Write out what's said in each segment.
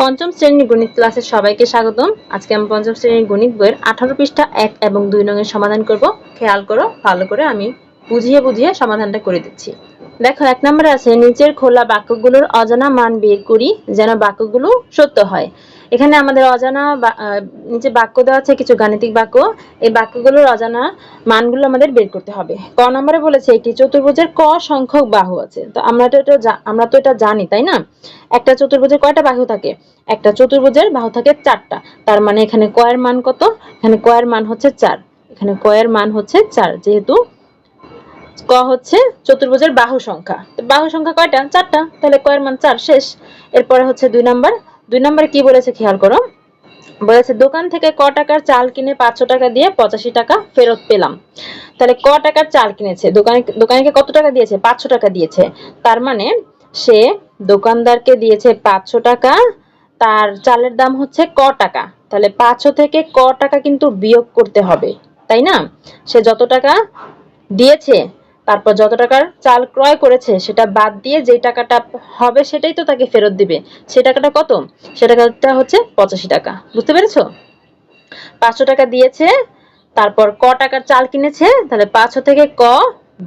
পঞ্চম শ্রেণীর গণিত ক্লাসে সবাইকে স্বাগতম। আজকে আমি পঞ্চম শ্রেণীর গণিত বইয়ের 18 পৃষ্ঠা 1 এবং 2 নংয়ের সমাধান করব। খেয়াল করো, ভালো করে আমি বুঝিয়ে সমাধানটা করে দিচ্ছি। দেখো, 1 নম্বরে আছে নিচের খোলা বাক্যগুলোর অজানা মান বের করি যেন বাক্যগুলো সত্য হয়। এখানে আমাদের অজানা নিচে বাক্য দেওয়া আছে, কিছু গাণিতিক বাক্য। এই বাক্যগুলোর অজানা মানগুলো আমাদের বের করতে হবে। ক নম্বরে বলেছে একটি চতুর্ভুজের ক সংখ্যক বাহু আছে। তো আমরা তো এটা জানি, তাই না? একটা চতুর্ভুজের কয়টা বাহু থাকে? একটা চতুর্ভুজের বাহু থাকে 4টা। তার মানে এখানে ক এর মান কত? এখানে ক এর মান হচ্ছে 4। এখানে ক এর মান হচ্ছে 4, যেহেতু ক হচ্ছে চতুর্ভুজের বাহু সংখ্যা। বাহু সংখ্যা কয়টা? 4টা। তাহলে ক এর মান 4, শেষ। এরপরে হচ্ছে 2 নাম্বার। 2 নম্বরে কি বলেছে খেয়াল করো। বলেছে দোকান থেকে ক টাকার চাল কিনে 500 টাকা দিয়ে 85 টাকা ফেরত পেলাম। তাহলে ক টাকার চাল কিনেছে, দোকানিকে কত টাকা দিয়েছে? 500 টাকা দিয়েছে। তার মানে সে দোকানদারকে দিয়েছে 500 টাকা, তার চালের দাম হচ্ছে ক টাকা। তাহলে 500 থেকে ক টাকা কিন্তু বিয়োগ করতে হবে, তাই না? সে যত টাকা দিয়েছে, তারপর যত টাকার চাল ক্রয় করেছে সেটা বাদ দিয়ে যে টাকাটা হবে সেটাই তো তাকে ফেরত দিবে। সে টাকাটা কত? সে টাকাটা হচ্ছে 85 টাকা। বুঝতে পেরেছো? 500 টাকা দিয়েছে, তারপর ক টাকার চাল কিনেছে। তাহলে 500 থেকে ক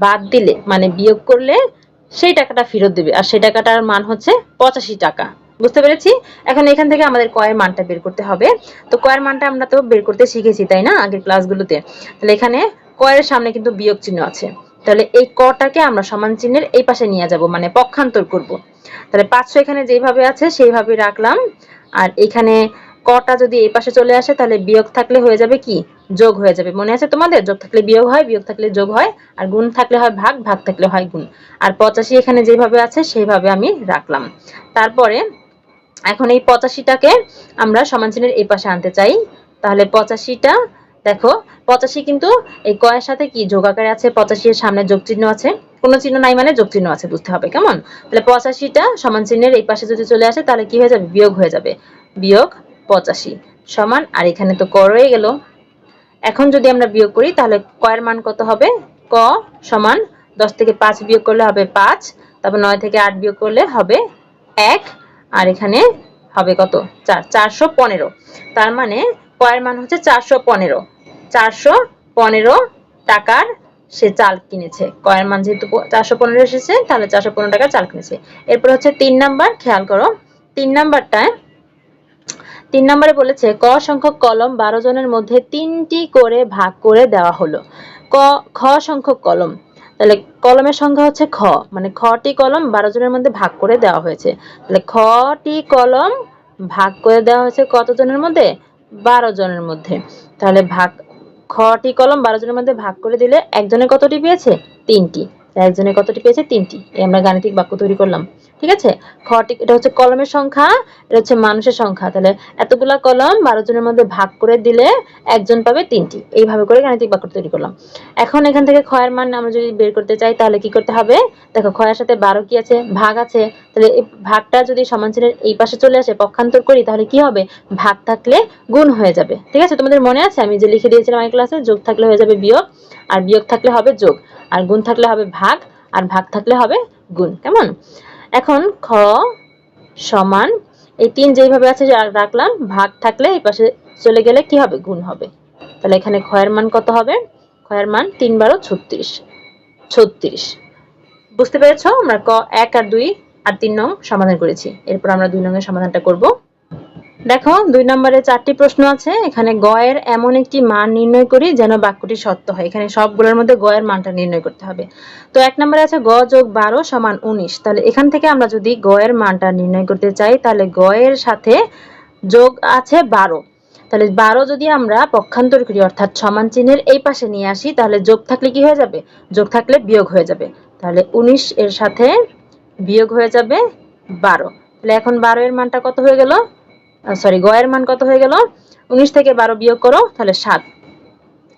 বাদ দিলে মানে বিয়োগ করলে সেই টাকাটা ফেরত দিবে, আর সেই টাকাটার মান হচ্ছে 85 টাকা। বুঝতে পেরেছি? এখন এখান থেকে আমাদের ক এর মানটা বের করতে হবে। তো ক এর মানটা আমরা তো বের করতে শিখেছি, তাই না, আগের ক্লাসগুলোতে? তাহলে এখানে ক এর সামনে কিন্তু বিয়োগ চিহ্ন আছে। তাহলে এই কটাকে আমরা সমান চিহ্নের এই পাশে নিয়ে যাব, মানে পক্ষান্তর করব। তাহলে 500 এখানে যেভাবে আছে সেইভাবে রাখলাম। আর এখানে কটা যদি এই পাশে চলে আসে তাহলে বিয়োগ থাকলে হয়ে যাবে কি? যোগ হয়ে যাবে। মনে আছে তোমাদের? যোগ থাকলে বিয়োগ হয়, বিয়োগ থাকলে যোগ হয়, আর গুণ থাকলে হয় ভাগ, ভাগ থাকলে হয় গুণ। আর 85 এখানে যেভাবে আছে সেইভাবে আমি রাখলাম। তারপরে এখন এই 85টাকে আমরা সমান চিহ্নের এই পাশে আনতে চাই। তাহলে 85টা দেখো, 85 কিন্তু এই ক এর সাথে কি যোগ আকারে আছে। 85 এর সামনে যোগ চিহ্ন আছে, কোনো চিহ্ন নাই মানে যোগ চিহ্ন আছে, বুঝতে হবে কেমন? তাহলে 85টা সমান চিহ্নের এই পাশে যদি চলে আসে তাহলে কি হয়ে যাবে? বিয়োগ হয়ে যাবে। বিয়োগ 85 সমান, আর এখানে তো ক রয়ে গেল। এখন যদি আমরা বিয়োগ করি তাহলে ক এর মান কত হবে? ক সমান 10 থেকে 5 বিয়োগ করলে হবে 5, তারপর 9 থেকে 8 বিয়োগ করলে হবে 1, আর এখানে হবে কত? 4, 415। তার মানে ক এর মান হচ্ছে 415। 415 টাকার সে চাল কিনেছে। ক এর মান যেহেতু 415 এসেছে, তাহলে 415 টাকার চাল কিনেছে। এরপর হচ্ছে 3 নাম্বার। খেয়াল করো 3 নাম্বারটায় 3 নম্বরে বলেছে ক সংখ্যক কলম 12 জনের মধ্যে 3টি করে ভাগ করে দেওয়া হলো। খ সংখ্যক কলম, তাহলে কলমের সংখ্যা হচ্ছে খ, মানে খটি কলম 12 জনের মধ্যে ভাগ করে দেওয়া হয়েছে। তাহলে খটি কলম ভাগ করে দেওয়া হয়েছে কত জনের মধ্যে? 12 জনের মধ্যে। তাহলে খটি কলম 12 জনের মধ্যে ভাগ করে দিলে একজনে কতটি পেয়েছে? 3টি। একজনে কতটি পেয়েছে? 3টি। এই আমরা গাণিতিক বাক্য তৈরি করলাম। ঠিক আছে? খটি, এটা হচ্ছে কলমের সংখ্যা, এটা হচ্ছে মানুষের সংখ্যা। তাহলে এতগুলা কলম 12 জনের মধ্যে ভাগ করে দিলে একজন পাবে 3টি। এইভাবে করে গাণিতিক বাক্য তৈরি করলাম। এখন এখান থেকে খ এর মান আমরা যদি বের করতে চাই তাহলে কি করতে হবে? দেখো, খ এর সাথে 12 কি আছে? ভাগ আছে। তাহলে এই ভাগটা যদি সমান চিহ্নের এই পাশে চলে আসে, পক্ষান্তর করি, তাহলে কি হবে? ভাগ থাকলে গুণ হয়ে যাবে। ঠিক আছে? তোমাদের মনে আছে আমি যে লিখে দিয়েছিলাম এই ক্লাসে? যোগ থাকলে হয়ে যাবে বিয়োগ, আর বিয়োগ থাকলে হবে যোগ, আর গুণ থাকলে হবে ভাগ, আর ভাগ থাকলে হবে গুণ। কেমন? এখন খ সমান এই 3 যেইভাবে আছে রাখলাম, ভাগ থাকলে এই পাশে চলে গেলে কি হবে? গুণ হবে। তাহলে এখানে খ এর মান কত হবে? খ এর মান 3 × 12 = 36। 36। বুঝতে পেরেছো? আমরা ক 1 আর 2 আর 3 নং সমাধান করেছি। এরপর আমরা 2 নং এর সমাধানটা করব। দেখো, 2 নম্বরে 4টি প্রশ্ন আছে। এখানে গ এর এমন একটি মান নির্ণয় করি যেন বাক্যটি সত্য হয়। এখানে সবগুলোর মধ্যে গ এর মানটা নির্ণয় করতে হবে। তো 1 নম্বরে আছে গ + 12 = 19। তাহলে এখান থেকে আমরা যদি গ এর মানটা নির্ণয় করতে চাই তাহলে গ এর সাথে যোগ আছে 12। তাহলে 12 যদি আমরা পক্ষান্তর করি, অর্থাৎ সমান চিহ্নের এই পাশে নিয়ে আসি, তাহলে যোগ থাকলে কি হয়ে যাবে? যোগ থাকলে বিয়োগ হয়ে যাবে। তাহলে 19 এর সাথে বিয়োগ হয়ে যাবে 12। তাহলে এখন 12 এর মানটা কত হয়ে গেল? গ এর মান কত হয়ে গেল? 19 থেকে 12 বিয়োগ করো, তাহলে 7।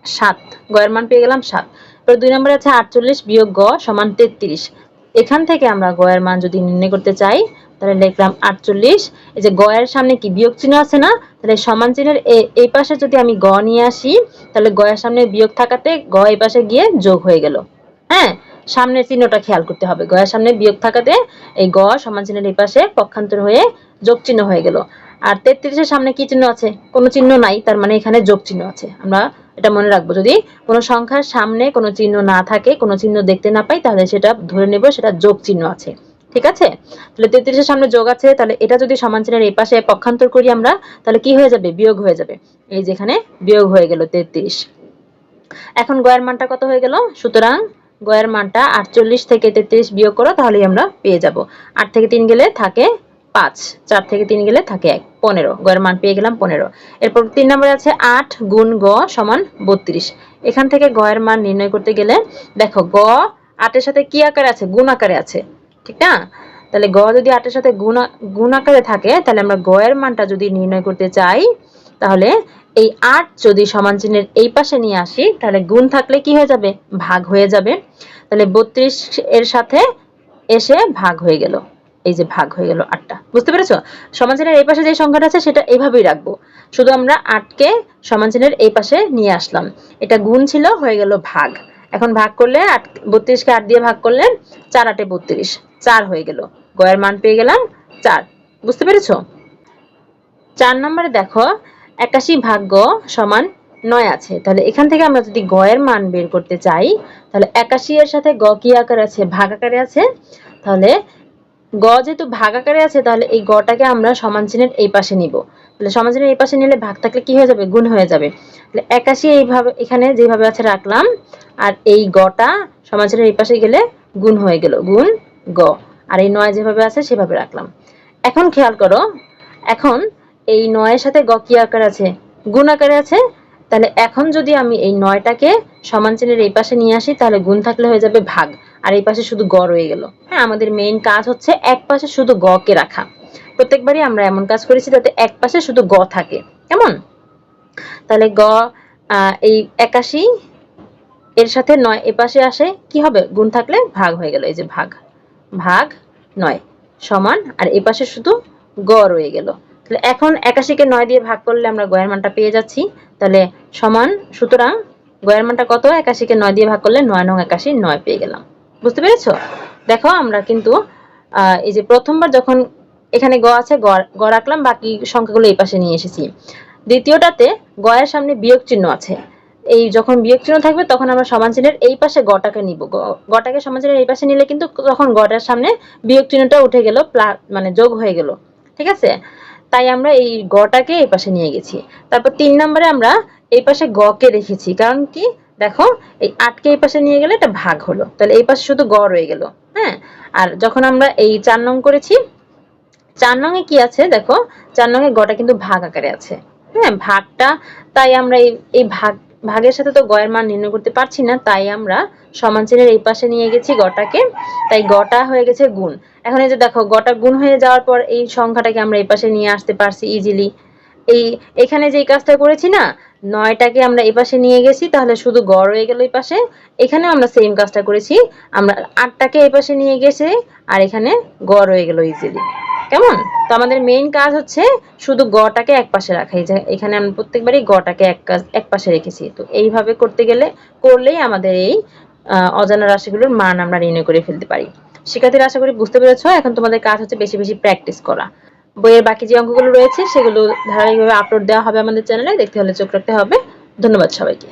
7, গ এর মান পেয়ে গেলাম 7। এবার 2 নম্বরে আছে 48 - গ = 33। এখান থেকে আমরা গ এর মান যদি নির্ণয় করতে চাই তাহলে লিখলাম 48। এই যে গ এর সামনে কি বিয়োগ চিহ্ন আছে না? তাহলে সমান চিহ্নের এই পাশে যদি আমি গ নিয়ে আসি তাহলে গ এর সামনে বিয়োগ থাকাতে গ এই পাশে গিয়ে যোগ হয়ে গেল। হ্যাঁ, সামনের চিহ্নটা খেয়াল করতে হবে। গ এর সামনে বিয়োগ থাকাতে এই গ সমান চিহ্নের এই পাশে পক্ষান্তর হয়ে যোগ চিহ্ন হয়ে গেল। আর 33 এর সামনে কি চিহ্ন আছে? কোনো চিহ্ন নাই, তার মানে এখানে যোগ চিহ্ন আছে। আমরা এটা মনে রাখবো, যদি কোনো সংখ্যার সামনে কোনো চিহ্ন না থাকে, কোনো চিহ্ন দেখতে না পাই, তাহলে সেটা ধরে নেব সেটা যোগ চিহ্ন আছে। ঠিক আছে? তাহলে 33 এর সামনে যোগ আছে, তাহলে এটা যদি সমান চিহ্নের এই পাশে পক্ষান্তর করি আমরা, তাহলে কি হয়ে যাবে? বিয়োগ হয়ে যাবে। এই যে এখানে বিয়োগ হয়ে গেল 33। এখন গয়ের মানটা কত হয়ে গেল? সুতরাং গয়ের মানটা 48 থেকে 33 বিয়োগ করো, তাহলেই আমরা পেয়ে যাব। 8 থেকে 3 গেলে থাকে 5, 4 থেকে 3 গেলে থাকে 1, 15। গয়ের মান পেয়ে গেলাম 15। এরপর 3 নম্বরে আছে 8 গুণ গ সমান 32। এখান থেকে গয়ের মান নির্ণয় করতে গেলে দেখো গ 8 এর সাথে কি আকারে আছে? গুণ আকারে আছে, ঠিক না? তাহলে গ যদি 8 এর সাথে গুণ আকারে থাকে, তাহলে আমরা গয়ের মানটা যদি নির্ণয় করতে চাই, তাহলে এই 8 যদি সমান চিহ্নের এই পাশে নিয়ে আসি, তাহলে গুণ থাকলে কি হয়ে যাবে? ভাগ হয়ে যাবে। তাহলে 32 এর সাথে এসে ভাগ হয়ে গেল। এই যে ভাগ হয়ে গেল 8টা। বুঝতে পেরেছো? সমান চিহ্নের এই পাশে যে সংখ্যাটা আছে সেটা এইভাবেই রাখবো। শুধু আমরা 8 কে সমান চিহ্নের এই পাশে নিয়ে আসলাম। এটা গুণ ছিল, হয়ে গেল ভাগ। এখন ভাগ করলে 32 কে 8 দিয়ে ভাগ করলে 4 8 এ 32, 4 হয়ে গেল। গয়ের মান পেয়ে গেলাম 4। বুঝতে পেরেছো? 4 নম্বরে দেখো 81 ভাগ গ সমান 9 আছে। তাহলে এখান থেকে আমরা যদি গ এর মান বের করতে চাই, তাহলে 81 এর সাথে গ কি আকারে আছে? ভাগ আকারে আছে। তাহলে গ যেহেতু ভাগ আকারে আছে, তাহলে এই গটাকে আমরা সমান চিহ্নের এই পাশে নিব। তাহলে সমান চিহ্নের এই পাশে নিলে ভাগ থাকলে কি হয়ে যাবে? গুণ হয়ে যাবে। তাহলে 81 এইভাবে এখানে যেভাবে আছে রাখলাম, আর এই গটা সমান চিহ্নের এই পাশে গেলে গুণ হয়ে গেল, গুণ গ। আর এই 9 যেভাবে আছে সেভাবে রাখলাম। এখন খেয়াল করো, এখন এই 9 এর সাথে গ কি আকার আছে? গুণ আকারে আছে। তাহলে এখন যদি আমি এই 9টাকে সমান চিহ্নের এই পাশে নিয়ে আসি, তাহলে গুণ থাকলে হয়ে যাবে ভাগ, আর এই পাশে শুধু গ রয়ে গেল। হ্যাঁ, আমাদের মেইন কাজ হচ্ছে এক পাশে শুধু গ কে রাখা। প্রত্যেকবারই আমরা এমন কাজ করেছি যাতে এক পাশে শুধু গ থাকে। কেমন? তাহলে গ এই 81 এর সাথে 9 এ পাশে আসে, কি হবে? গুণ থাকলে ভাগ হয়ে গেল। এই যে ভাগ, ভাগ 9 সমান, আর এই পাশে শুধু গ রয়ে গেল। তাহলে এখন 81 কে 9 দিয়ে ভাগ করলে আমরা গয়ের মানটা পেয়ে যাচ্ছি। তাহলে সমান, সুতরাং গয়ের মানটা কত? 81 কে 9 দিয়ে ভাগ করলে 9 নং 81, 9 পেয়ে গেলাম। বুঝতে পেরেছো? দেখো আমরা কিন্তু এই যে প্রথমবার যখন এখানে গ আছে, গ রাখলাম, বাকি সংখ্যাগুলো এই পাশে নিয়ে এসেছি। দ্বিতীয়টাতে গয়ের সামনে বিয়োগ চিহ্ন আছে। এই যখন বিয়োগ চিহ্ন থাকবে, তখন আমরা সমান চিহ্নের এই পাশে গটাকে নিব। গটাকে সমান চিহ্নের এই পাশে নিলে কিন্তু তখন গটার সামনে বিয়োগ চিহ্নটা উঠে গেল, মানে যোগ হয়ে গেল। ঠিক আছে? তাই আমরা এই গটাকে এই পাশে নিয়ে গেছি। তারপর 3 নম্বরে আমরা এই পাশে গ কে রেখেছি, কারণ কি? দেখো এই 8 কে এই পাশে নিয়ে গেলে এটা ভাগ হলো, তাহলে এই পাশে শুধু গ রয়ে গেল। হ্যাঁ, আর যখন আমরা এই 4 নং করেছি, 4 নং এ কি আছে? দেখো 4 নং এ গটা কিন্তু ভাগ আকারে আছে। হ্যাঁ, ভাগটা, তাই আমরা এই ভাগের সাথে তো গয়ের মান নির্ণয় করতে পারছি না, তাই আমরা সমান চিহ্নের এই পাশে নিয়ে গেছি গটাকে, তাই গটা হয়ে গেছে গুণ। এখন এই যে দেখো গটা গুণ হয়ে যাওয়ার পর এই সংখ্যাটাকে আমরা এই পাশে নিয়ে আসতে পারছি ইজিলি। এখানে যে কাজটা করেছি না, 9টাকে আমরা এই পাশে নিয়ে গেছি, তাহলে শুধু গ রয়ে গেল এই পাশে। এখানেও আমরা সেম কাজটা করেছি, আমরা 8টাকে এই পাশে নিয়ে গেছি, আর এখানে গ রয়ে গেল ইজিলি। কেমন? তো আমাদের মেইন কাজ হচ্ছে শুধু গটাকে এক পাশে রাখা। এই যে এখানে আমরা প্রত্যেকবারই গটাকে এক পাশে রেখেছি। তো এইভাবে করলেই আমাদের এই অজানা রাশিগুলোর মান আমরা নির্ণয় করে ফেলতে পারি। শিক্ষার্থীরা আশা করি বুঝতে পেরেছো। এখন তোমাদের কাজ হচ্ছে বেশি বেশি প্র্যাকটিস করা। বইয়ের বাকি যে অঙ্কগুলো রয়েছে সেগুলো ধারাবাহিকভাবে আপলোড দেওয়া হবে আমাদের চ্যানেলে, দেখতে হলে চোখ রাখতে হবে। ধন্যবাদ সবাইকে।